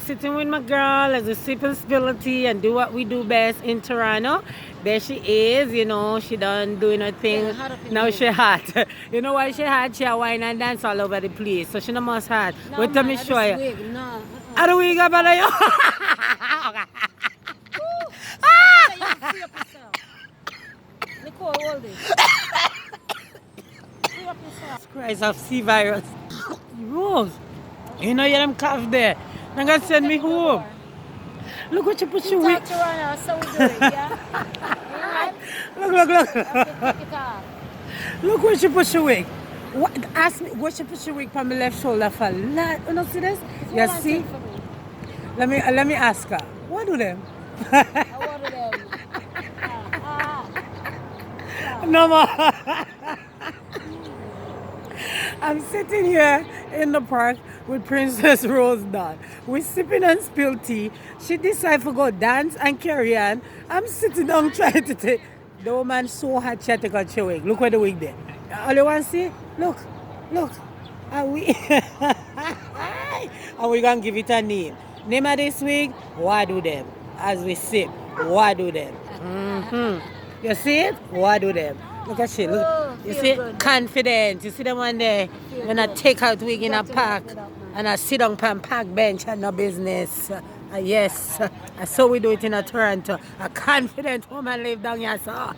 Sitting with my girl as a sip and spill tea and do what we do best in Toronto. There she is, you know, she done doing her thing. Yeah, hot up in Now here. she hot. You know why she hot? She a wine and dance all over the place. So she no must hot. No, Wait till man, me I show just you. wig. No. How do we go about you? Free up yourself. Nicole, hold it. Free up yourself. Christ of sea virus. Rose, you know you them cough there. Now gonna send me home. Look what you put your wig. Talk to Rana, so we do it, yeah? Alright? Look. Take it off. Look where she put your wig. What, ask me where she put your wig from my left shoulder for lot. You don't see this? You Hold on see? tight for me. Let me ask her. What do them? I wanted them. No more. I'm sitting here in the park with Princess Rose Dawn. We're sipping and spill tea. She decided to go dance and carry on. I'm sitting down trying to take. The woman so hot she had to cut her wig. Look where the wig there. All you want to see? Look. And we and we gonna give it a name. Name of this wig, what do them? As we sip, what do them? You see it? What do them? Look at she. Look. You feel see? good. Confident. You see them one there? When I take out wig in a park and I sit on park bench and no business. Yes. So we do it in a Toronto. A confident woman live down here, so.